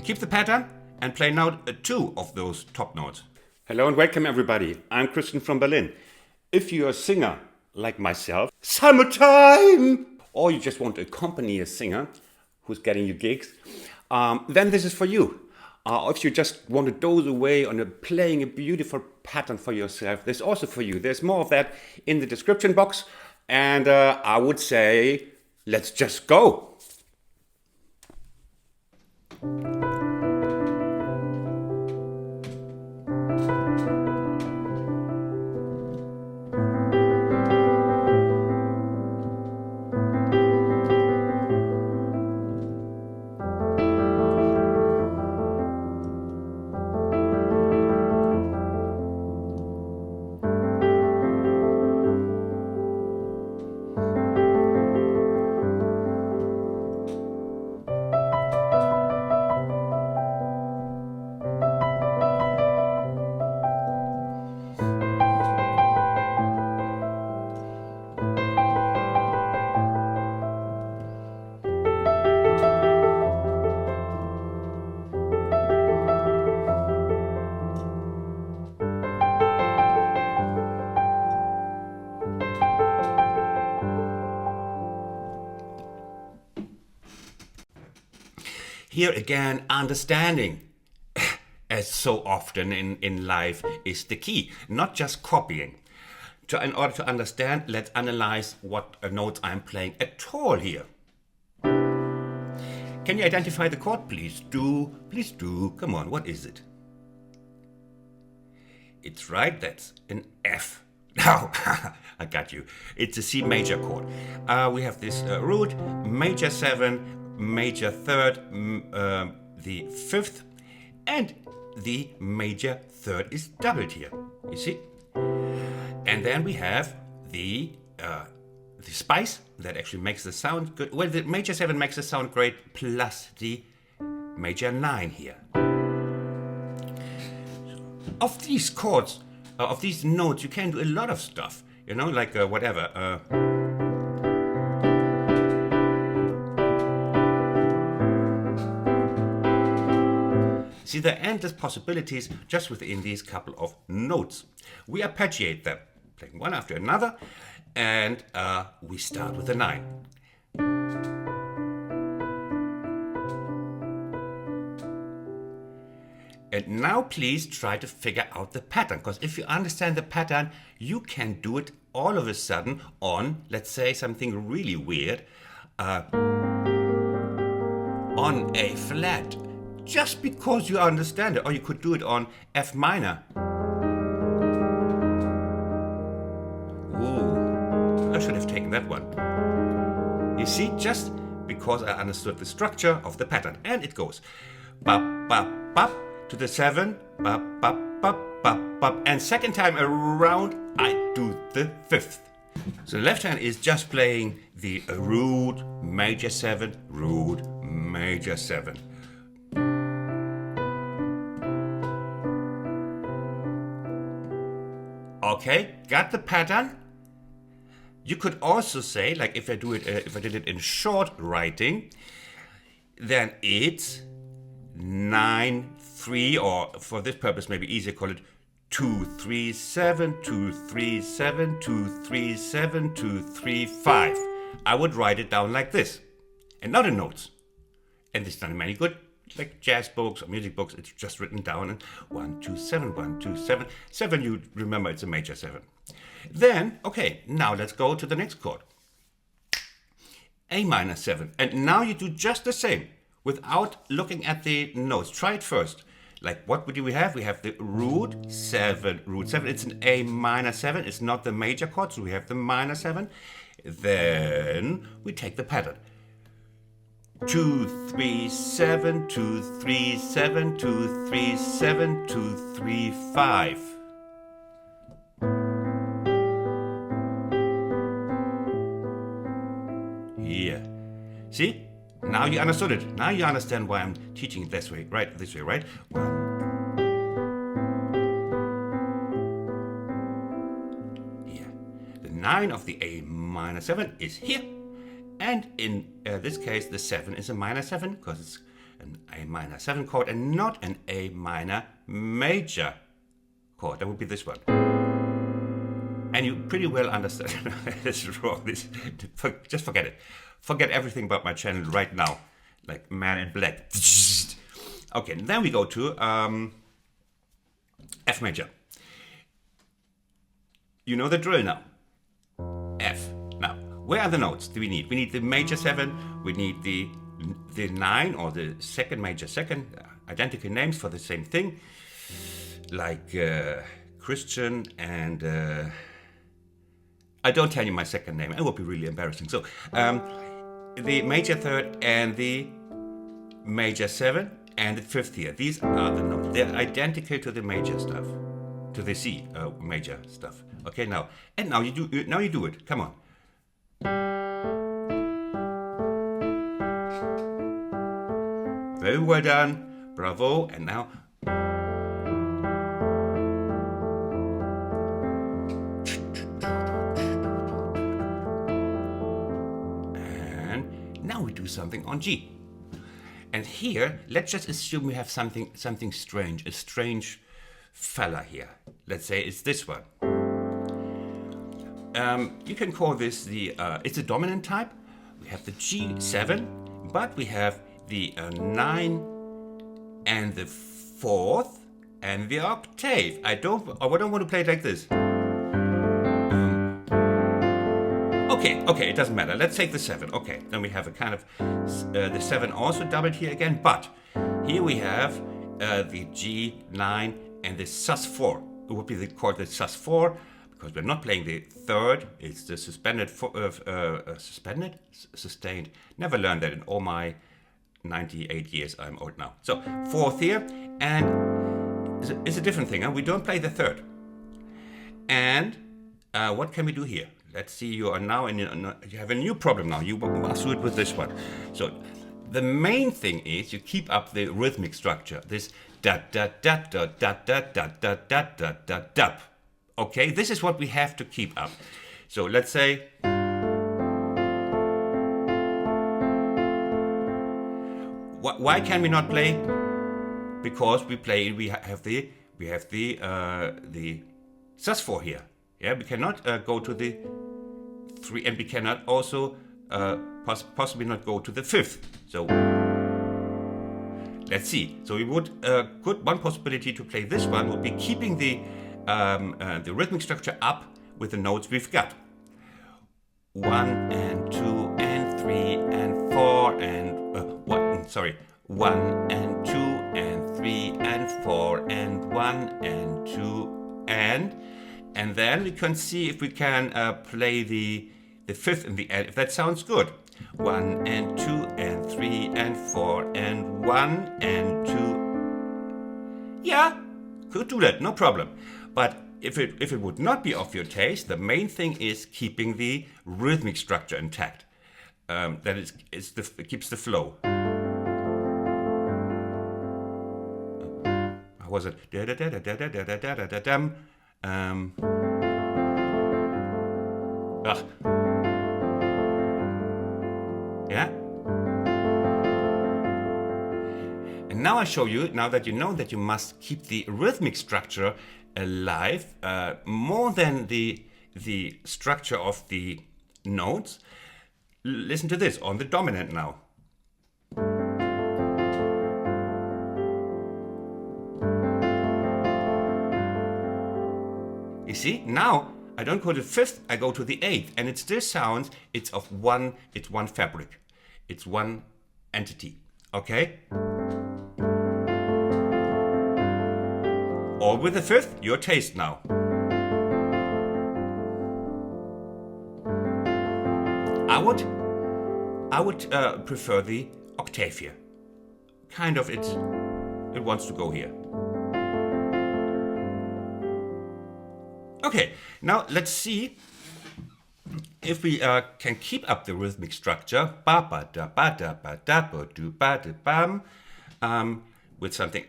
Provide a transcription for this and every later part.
Keep the pattern and play now 2 of those top notes. Hello and welcome everybody. I'm Christian from Berlin. If you're a singer like myself, summertime, or you just want to accompany a singer who's getting you gigs, then this is for you. If you just want to doze away on playing a beautiful pattern for yourself, this is also for you. There's more of that in the description box. And I would say, let's just go. Here again, understanding, as so often in life, is the key, not just copying. In order to understand, let's analyze what notes I'm playing at all here. Can you identify the chord? Please do. Please do. Come on, what is it? It's right, that's an F. Now, I got you. It's a C major chord. We have this root, major 7, major 3rd, the 5th, and the major 3rd is doubled here, you see? And then we have the spice that actually makes the sound good. Well, the major 7 makes the sound great, plus the major 9 here. Of these chords, of these notes, you can do a lot of stuff, you know, like whatever. See, there are endless possibilities just within these couple of notes. We arpeggiate them, playing one after another, and we start with a 9. And now please try to figure out the pattern, because if you understand the pattern, you can do it all of a sudden on, let's say, something really weird, on A flat. Just because you understand it, or you could do it on F minor. Ooh, I should have taken that one. You see, just because I understood the structure of the pattern. And it goes bop, bop, bop to the 7, bop, bop, bop, bop, bop. And second time around, I do the 5th. So the left hand is just playing the root, major 7, root, major 7. Okay, got the pattern? You could also say, like if I did it in short writing, then it's 9, 3, or for this purpose maybe easier call it 2, 3, 7, 2, 3, 7, 2, 3, 7, 2, 3, 5. I would write it down like this, and not in notes. And this is not many good, like jazz books or music books, it's just written down and 1, 2, 7, 1, 2, 7. 7, you remember it's a major 7. Then, okay, now let's go to the next chord. A minor 7. And now you do just the same without looking at the notes. Try it first. Like what do we have? We have the root 7. Root 7, it's an A minor 7. It's not the major chord, so we have the minor 7. Then we take the pattern. 2, 3, 7, 2, 3, 7, 2, 3, 7, 2, 3, 5. Here. See? Now you understood it. Now you understand why I'm teaching it this way, right? This way, right? 1. Here. The 9 of the A minor 7 is here. And in this case, the 7 is a minor 7 because it's an A minor 7 chord and not an A minor major chord. That would be this one. And you pretty well understand. This is wrong. Just forget it. Forget everything about my channel right now. Like Man in Black. Okay, then we go to F major. You know the drill now. F. Now, where are the notes do we need? We need the major 7, we need the 9 or the second major 2nd, identical names for the same thing, like Christian and I don't tell you my second name, it would be really embarrassing. So, the major 3rd and the major 7 and the 5th here. These are the notes. They're identical to the major stuff, to the C major stuff. Okay, now you do it. Come on. Very well done. Bravo. And now. And now we do something on G. And here, let's just assume we have something strange, a strange fella here. Let's say it's this one. You can call this it's a dominant type. We have the G7, but we have the 9 and the 4th and the octave. I don't want to play it like this. Okay, it doesn't matter. Let's take the 7. Okay, then we have a kind of the 7 also doubled here again, but here we have the G9 and the sus4. It would be called the sus4 because we're not playing the 3rd. It's the sustained. Never learned that in all my 98 years. I'm old now. So 4th here, and it's a different thing. Huh? We don't play the 3rd. And what can we do here? Let's see, you are now you have a new problem now. You must do it with this one. So the main thing is you keep up the rhythmic structure. This da da da da da da da da da da da da. Okay, this is what we have to keep up. So let's say why can we not play? Because we have the sus4 here. Yeah, we cannot go to the 3, and we cannot also possibly not go to the 5th. So let's see. So we would one possibility to play this one would be keeping the rhythmic structure up with the notes we've got. 1 and 2 and 3 and 4 and 1 and 2 and 3 and 4 and 1 and 2 and then we can see if we can play the 5th in the end, if that sounds good. 1 and 2 and 3 and 4 and 1 and 2. Yeah, could do that, no problem. But if it would not be of your taste, the main thing is keeping the rhythmic structure intact. That it keeps the flow. How was it? Da da da da da da da da da da dum. Yeah. And now I show you, now that you know that you must keep the rhythmic structure alive more than the structure of the notes. Listen to this on the dominant now. You see, now I don't go to the 5th, I go to the 8th, and it still sounds, it's one fabric. It's one entity, okay? Or with the 5th, your taste now. I would prefer the octave here. Kind of, it wants to go here. Okay, now let's see if we can keep up the rhythmic structure with something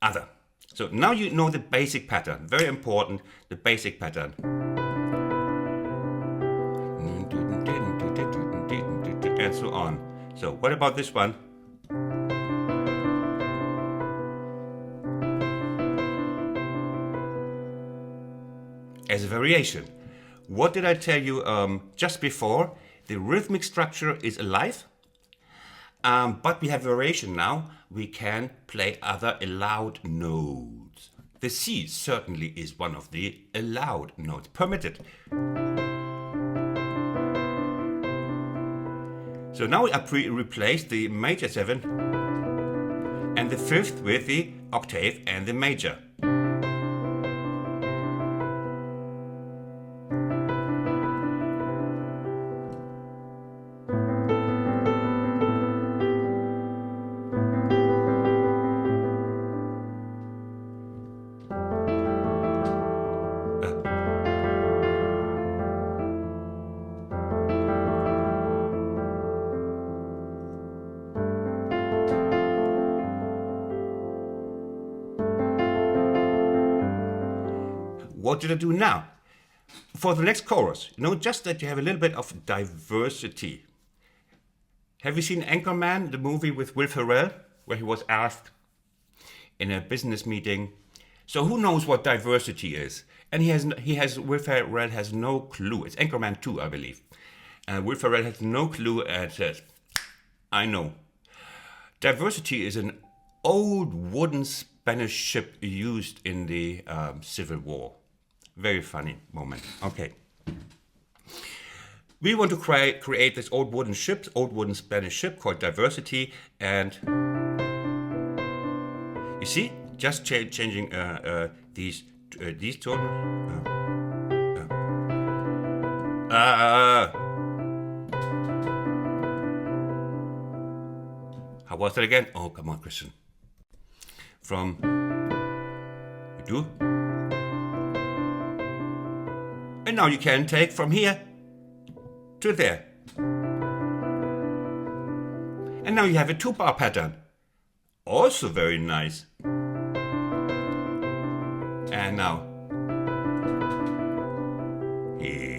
other. So now you know the basic pattern, very important, the basic pattern. And so on. So what about this one? as a variation. What did I tell you just before? The rhythmic structure is alive, but we have variation now. We can play other allowed notes. The C certainly is one of the allowed notes, permitted. So now I replace the major 7 and the 5th with the octave and the major. What did I do now? For the next chorus, just that you have a little bit of diversity. Have you seen Anchorman, the movie with Will Ferrell, where he was asked in a business meeting, so who knows what diversity is? And Will Ferrell has no clue. It's Anchorman 2, I believe. And Will Ferrell has no clue and says, I know. Diversity is an old wooden Spanish ship used in the Civil War. Very funny moment. Okay. We want to create this old wooden Spanish ship called Diversity, and you see, just changing these tones. How was that again? Oh, come on, Christian. From you do. And now you can take from here to there. And now you have a 2-bar pattern. Also very nice. And now here.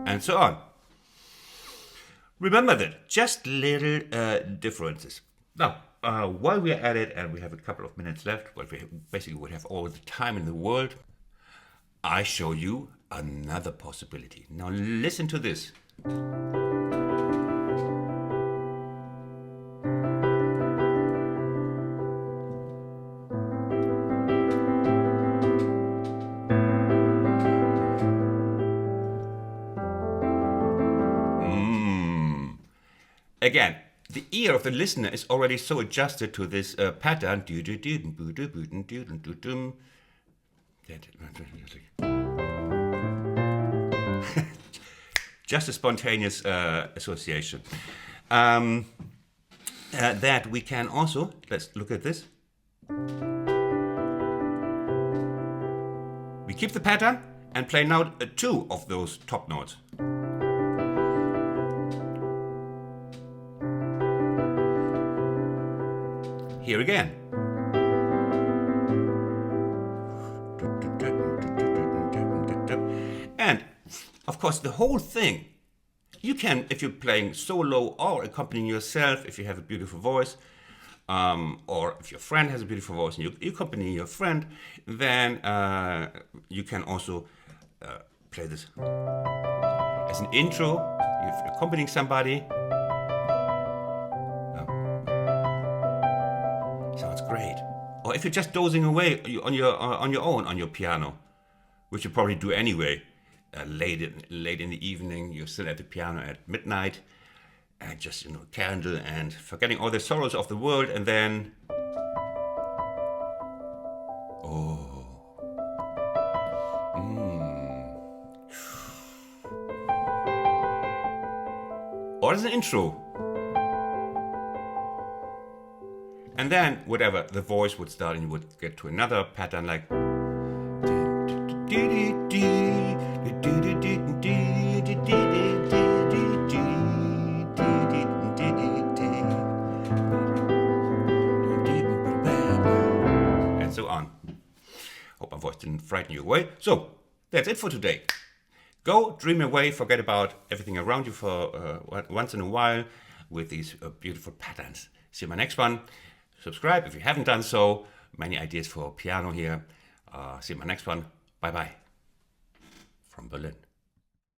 And so on. Remember that, just little differences. Now, while we're at it, and we have a couple of minutes left, well, we basically would have all the time in the world, I show you another possibility. Now listen to this. Again, the ear of the listener is already so adjusted to this pattern. Just a spontaneous association. That we can also, let's look at this. We keep the pattern and play now 2 of those top notes. Here again. And, of course, the whole thing, you can, if you're playing solo or accompanying yourself, if you have a beautiful voice, or if your friend has a beautiful voice and you accompany your friend, then you can also play this as an intro, if you're accompanying somebody. Sounds great. Or if you're just dozing away on your own on your piano, which you probably do anyway, late in the evening, you're still at the piano at midnight, and just candle and forgetting all the sorrows of the world, and then or as an intro. And then, whatever, the voice would start and you would get to another pattern like. And so on. Hope my voice didn't frighten you away. So, That's it for today. Go dream away, forget about everything around you for once in a while with these beautiful patterns. See you in my next one. Subscribe if you haven't done so. Many ideas for piano here. See you in my next one. Bye bye. From Berlin.